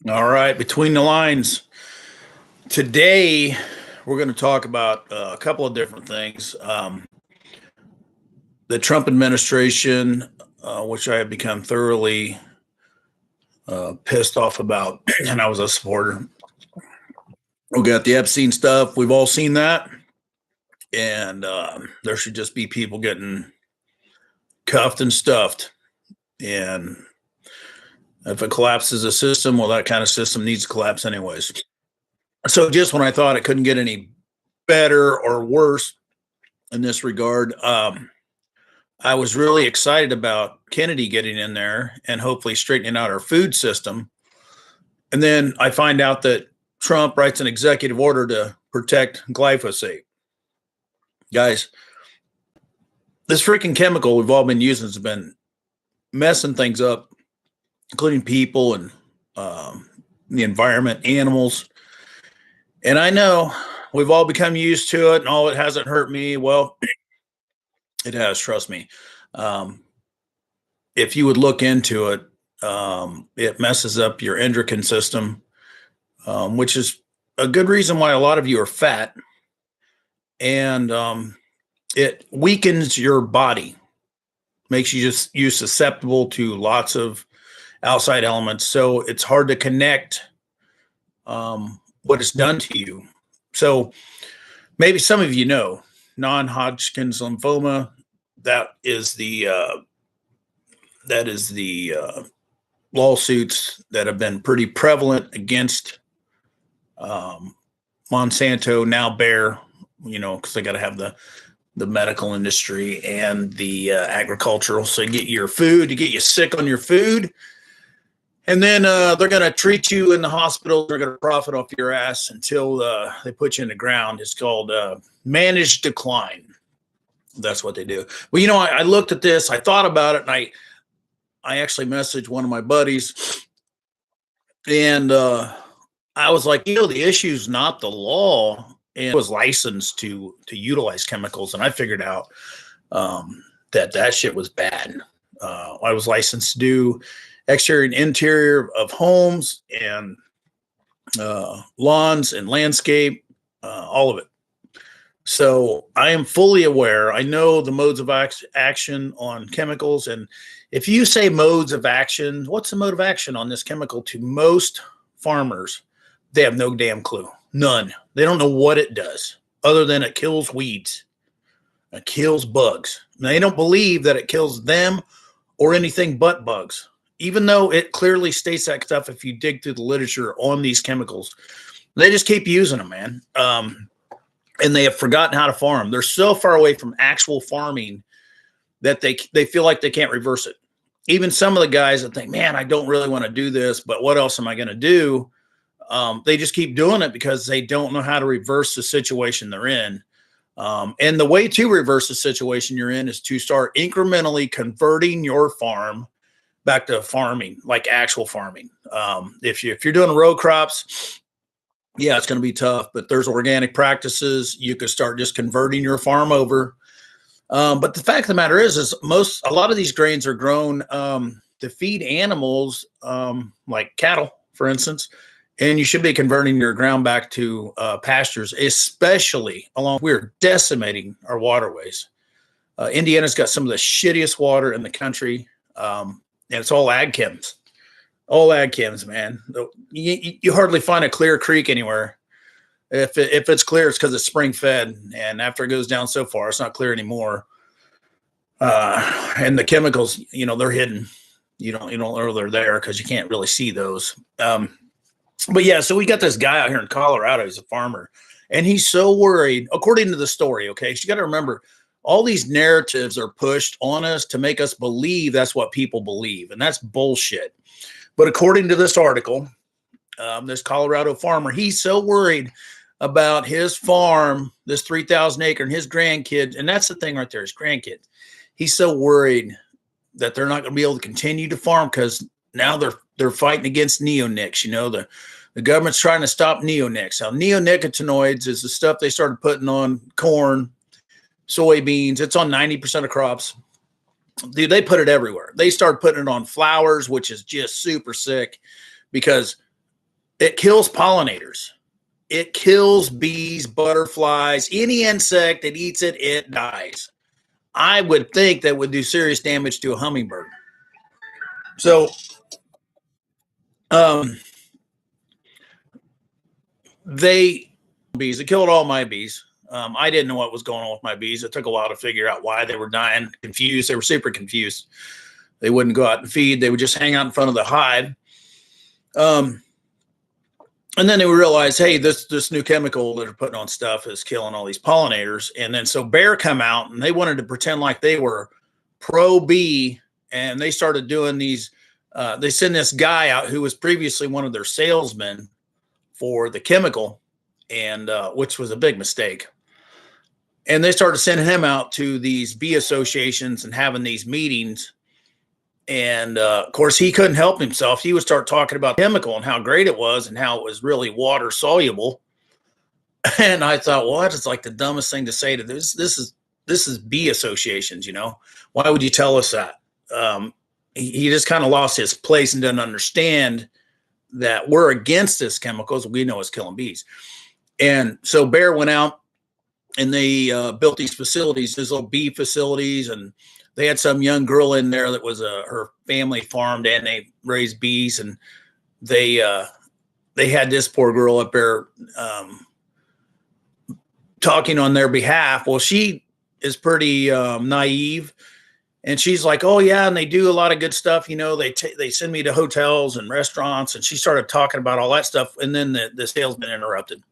All right, between the lines. Today, we're going to talk about a couple of different things. The Trump administration, which I have become thoroughly pissed off about, and I was a supporter. We got the Epstein stuff. We've all seen that. And there should just be people getting cuffed and stuffed. And if it collapses a system, well, that kind of system needs to collapse anyways. So just when I thought it couldn't get any better or worse in this regard, I was really excited about Kennedy getting in there and hopefully straightening out our food system. And then I find out that Trump writes an executive order to protect glyphosate. Guys, this freaking chemical we've all been using has been messing things up, including people and the environment, animals. And I know we've all become used to it, and it hasn't hurt me. Well, it has, trust me. If you would look into it, it messes up your endocrine system, which is a good reason why a lot of you are fat. And it weakens your body, makes you susceptible to lots of outside elements. So it's hard to connect what it's done to you. So maybe some of you know non-Hodgkin's lymphoma. That is the lawsuits that have been pretty prevalent against Monsanto, now Bayer, because they got to have the medical industry and the agricultural. So you get your food, you get you sick on your food. And then they're going to treat you in the hospital. They're going to profit off your ass until they put you in the ground. It's called managed decline. That's what they do. Well, I looked at this. I thought about it, and I actually messaged one of my buddies. And I was like, the issue is not the law. And it was licensed to utilize chemicals. And I figured out that shit was bad. I was licensed to do exterior and interior of homes and lawns and landscape, all of it. So I am fully aware. I know the modes of action on chemicals. And if you say modes of action, what's the mode of action on this chemical? To most farmers, they have no damn clue. None. They don't know what it does other than it kills weeds. It kills bugs. And they don't believe that it kills them or anything but bugs, even though it clearly states that stuff if you dig through the literature on these chemicals. They just keep using them, man. And they have forgotten how to farm. They're so far away from actual farming that they feel like they can't reverse it. Even some of the guys that think, man, I don't really want to do this, but what else am I going to do? They just keep doing it because they don't know how to reverse the situation they're in. And the way to reverse the situation you're in is to start incrementally converting your farm back to farming, like actual farming. If you're doing row crops, yeah, it's going to be tough, but there's organic practices. You could start just converting your farm over. But the fact of the matter is a lot of these grains are grown to feed animals, like cattle, for instance. And you should be converting your ground back to pastures, especially we're decimating our waterways. Indiana's got some of the shittiest water in the country. And it's all ag chems. All ag chems, man. You hardly find a clear creek anywhere. If it's clear, it's because it's spring fed. And after it goes down so far, it's not clear anymore. And the chemicals, they're hidden. You don't know they're there because you can't really see those. But yeah, so we got this guy out here in Colorado. He's a farmer. And he's so worried, according to the story, okay? So you got to remember, all these narratives are pushed on us to make us believe that's what people believe. And that's bullshit. But according to this article, this Colorado farmer, he's so worried about his farm, this 3,000 acre, and his grandkids. And that's the thing right there, his grandkids. He's so worried that they're not going to be able to continue to farm because now they're fighting against neonics. The government's trying to stop neonics. Now, neonicotinoids is the stuff they started putting on corn, soybeans. It's on 90% of crops. Dude, they put it everywhere. They started putting it on flowers, which is just super sick because It kills pollinators. It kills bees, butterflies, any insect that eats it, it dies. I would think that would do serious damage to a hummingbird. So, um, bees, it killed all my bees. I didn't know what was going on with my bees. It took a while to figure out why they were dying, confused. They were super confused. They wouldn't go out and feed. They would just hang out in front of the hive. And then they would realize, hey, this new chemical that they're putting on stuff is killing all these pollinators. And then so Bayer come out and they wanted to pretend like they were pro bee, and they started doing these. They send this guy out who was previously one of their salesmen for the chemical, and which was a big mistake. And they started sending him out to these bee associations and having these meetings. And of course, he couldn't help himself. He would start talking about chemical and how great it was and how it was really water soluble. And I thought, well, that's like the dumbest thing to say to this. This is bee associations, you know. Why would you tell us that? He just kind of lost his place and didn't understand that we're against this chemicals. We know it's killing bees. And so Bayer went out and they built these facilities, these little bee facilities, and they had some young girl in there that was her family farmed and they raised bees, and they had this poor girl up there talking on their behalf. Well, she is pretty naive, and she's like, "Oh yeah," and they do a lot of good stuff. You know, they send me to hotels and restaurants, and she started talking about all that stuff, and then the salesman interrupted.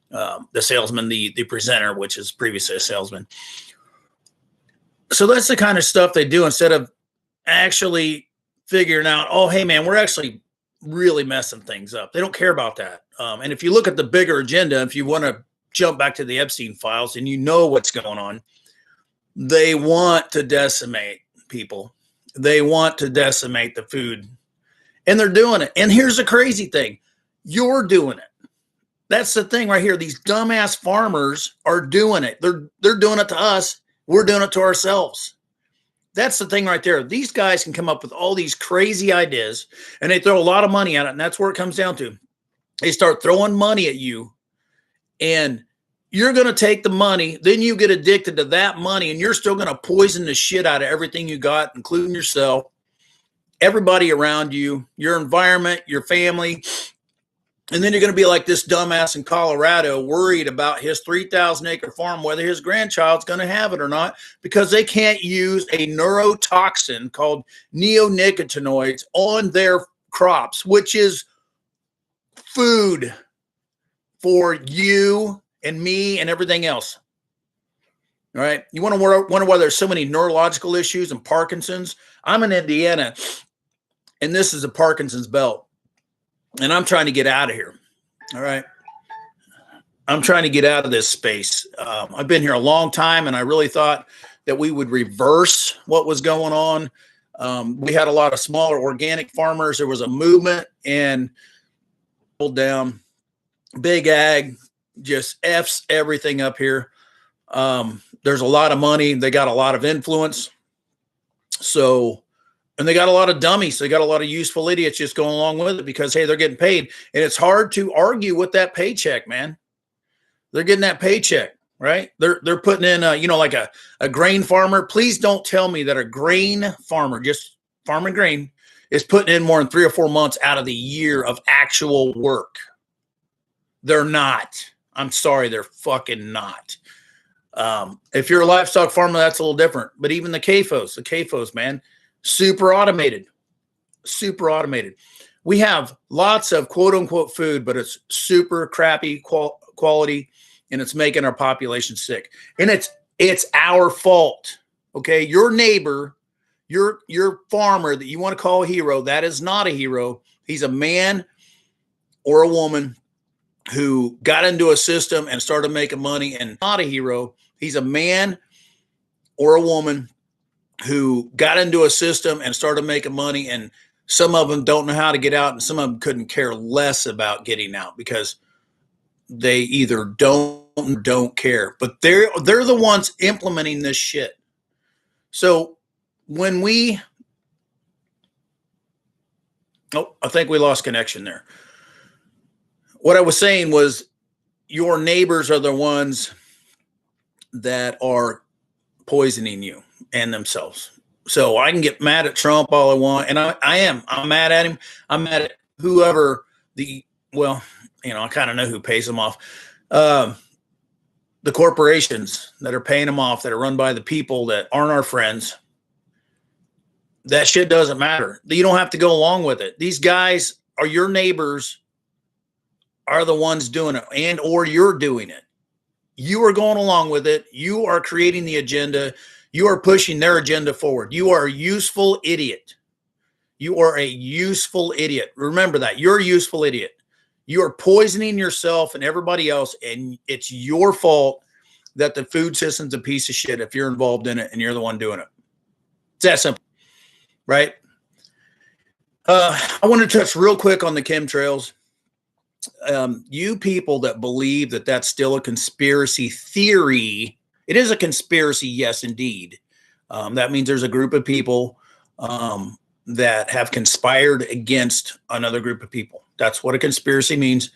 The salesman, the presenter, which is previously a salesman. So that's the kind of stuff they do instead of actually figuring out, oh, hey, man, we're actually really messing things up. They don't care about that. And if you look at the bigger agenda, if you want to jump back to the Epstein files and you know what's going on, they want to decimate people. They want to decimate the food. And they're doing it. And here's the crazy thing. You're doing it. That's the thing right here. These dumbass farmers are doing it. They're doing it to us. We're doing it to ourselves. That's the thing right there. These guys can come up with all these crazy ideas and they throw a lot of money at it. And that's where it comes down to. They start throwing money at you and you're going to take the money. Then you get addicted to that money and you're still going to poison the shit out of everything you got, including yourself, everybody around you, your environment, your family. And then you're going to be like this dumbass in Colorado, worried about his 3,000 acre farm, whether his grandchild's going to have it or not, because they can't use a neurotoxin called neonicotinoids on their crops, which is food for you and me and everything else. All right. You want to wonder why there's so many neurological issues and Parkinson's? I'm in Indiana, and this is a Parkinson's belt. And I'm trying to get out of here. All right. I'm trying to get out of this space. I've been here a long time, and I really thought that we would reverse what was going on. We had a lot of smaller organic farmers. There was a movement, and pulled down big ag just F's everything up here. There's a lot of money. They got a lot of influence. And they got a lot of dummies. They got a lot of useful idiots just going along with it because, hey, they're getting paid. And it's hard to argue with that paycheck, man. They're getting that paycheck, right? They're putting in, like a grain farmer. Please don't tell me that a grain farmer, just farming grain, is putting in more than 3 or 4 months out of the year of actual work. They're not. I'm sorry, they're fucking not. If you're a livestock farmer, that's a little different. But even the CAFOs, man, super automated. We have lots of quote unquote food, but it's super crappy quality, and it's making our population sick. And it's our fault. Okay. Your neighbor, your farmer that you want to call a hero, that is not a hero. He's a man or a woman who got into a system and started making money, and not a hero. He's a man or a woman who got into a system and started making money, and some of them don't know how to get out, and some of them couldn't care less about getting out because they either don't care. But they're the ones implementing this shit. So when I think we lost connection there. what I was saying was your neighbors are the ones that are poisoning you and themselves. So I can get mad at Trump all I want, and I'm mad at him. I'm mad at whoever well, I kind of know who pays them off. The corporations that are paying them off, that are run by the people that aren't our friends. That shit doesn't matter. You don't have to go along with it. These guys are your neighbors, are the ones doing it, and or you're doing it. You are going along with it. You are creating the agenda. You are pushing their agenda forward. You are a useful idiot. You are a useful idiot. Remember that. You're a useful idiot. You are poisoning yourself and everybody else, and it's your fault that the food system's a piece of shit if you're involved in it and you're the one doing it. It's that simple, right? I want to touch real quick on the chemtrails. You people that believe that that's still a conspiracy theory, it is a conspiracy, yes, indeed. That means there's a group of people that have conspired against another group of people. That's what a conspiracy means.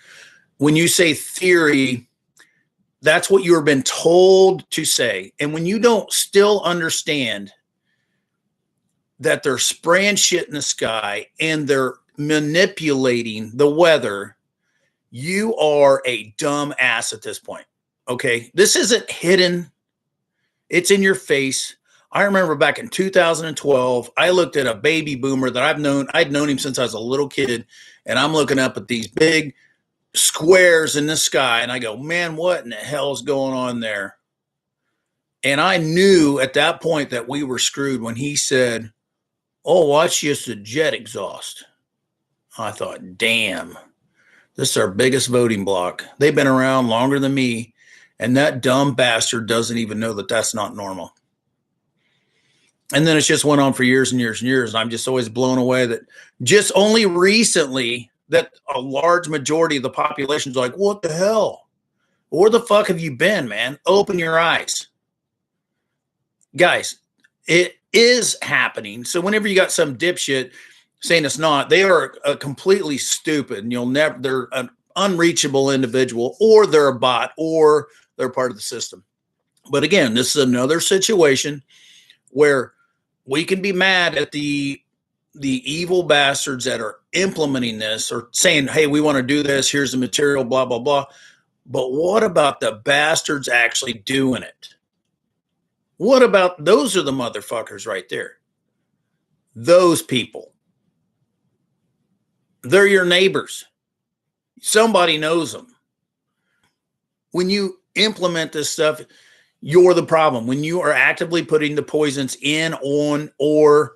When you say theory, that's what you've been told to say. And when you don't still understand that they're spraying shit in the sky and they're manipulating the weather, you are a dumb ass at this point. Okay. This isn't hidden. It's in your face. I remember back in 2012, I looked at a baby boomer that I'd known him since I was a little kid. And I'm looking up at these big squares in the sky. And I go, man, what in the hell is going on there? And I knew at that point that we were screwed when he said, oh, well, that's just a jet exhaust. I thought, damn. This is our biggest voting bloc. They've been around longer than me, and that dumb bastard doesn't even know that that's not normal. And then it just went on for years and years and years, and I'm just always blown away that just only recently that a large majority of the population is like, what the hell? Where the fuck have you been, man? Open your eyes. Guys, it is happening. So whenever you got some dipshit saying it's not, they are completely stupid, and they're an unreachable individual, or they're a bot, or they're part of the system. But again, this is another situation where we can be mad at the evil bastards that are implementing this or saying, hey, we want to do this, here's the material, blah, blah, blah. But what about the bastards actually doing it? What about those are the motherfuckers right there? Those people. They're your neighbors. Somebody knows them. When you implement this stuff, you're the problem. When you are actively putting the poisons in, on, or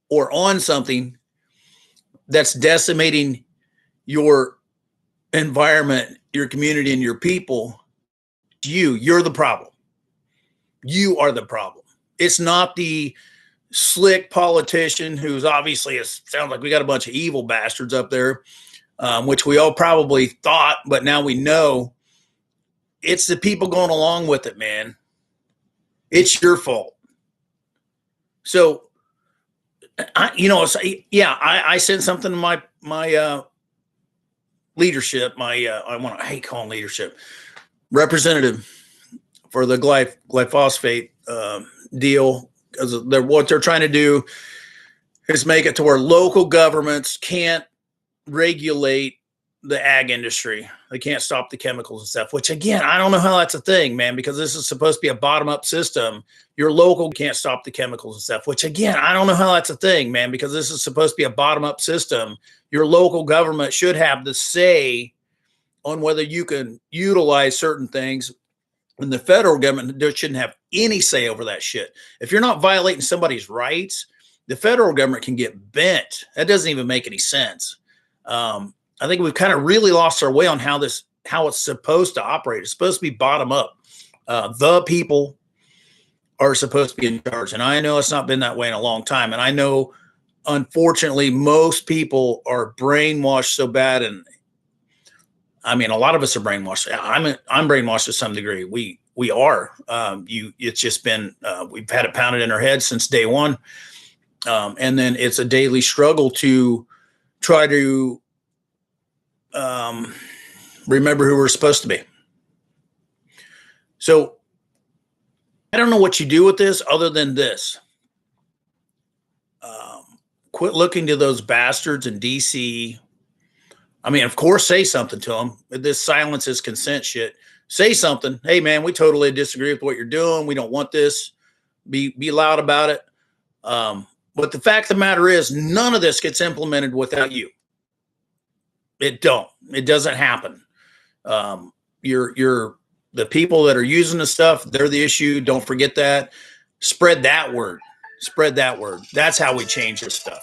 on something that's decimating your environment, your community, and your people, you're the problem. You are the problem. It's not the slick politician who's obviously, it sounds like we got a bunch of evil bastards up there, which we all probably thought, but now we know. It's the people going along with it, man. It's your fault. So, I sent something to my leadership, I hate calling leadership, representative for the glyphosate deal, because what they're trying to do is make it to where local governments can't regulate the ag industry. They can't stop the chemicals and stuff, which again, I don't know how that's a thing, man, because this is supposed to be a bottom-up system. Your local can't stop the chemicals and stuff, which again, I don't know how that's a thing, man, because this is supposed to be a bottom-up system. Your local government should have the say on whether you can utilize certain things, and the federal government shouldn't have any say over that shit. If you're not violating somebody's rights, the federal government can get bent. That doesn't even make any sense. I think we've kind of really lost our way on how it's supposed to operate. It's supposed to be bottom up. The people are supposed to be in charge. And I know it's not been that way in a long time. And I know, unfortunately, most people are brainwashed so bad. And I mean, a lot of us are brainwashed. I'm brainwashed to some degree. We are. It's just been, we've had it pounded in our heads since day one. And then it's a daily struggle to try to remember who we're supposed to be. So I don't know what you do with this other than this. Quit looking to those bastards in DC. I mean, of course, say something to them. This silence is consent shit. Say something. Hey, man, we totally disagree with what you're doing. We don't want this. Be loud about it. But the fact of the matter is, none of this gets implemented without you. It doesn't happen. You're the people that are using the stuff. They're the issue. Don't forget that. Spread that word. Spread that word. That's how we change this stuff.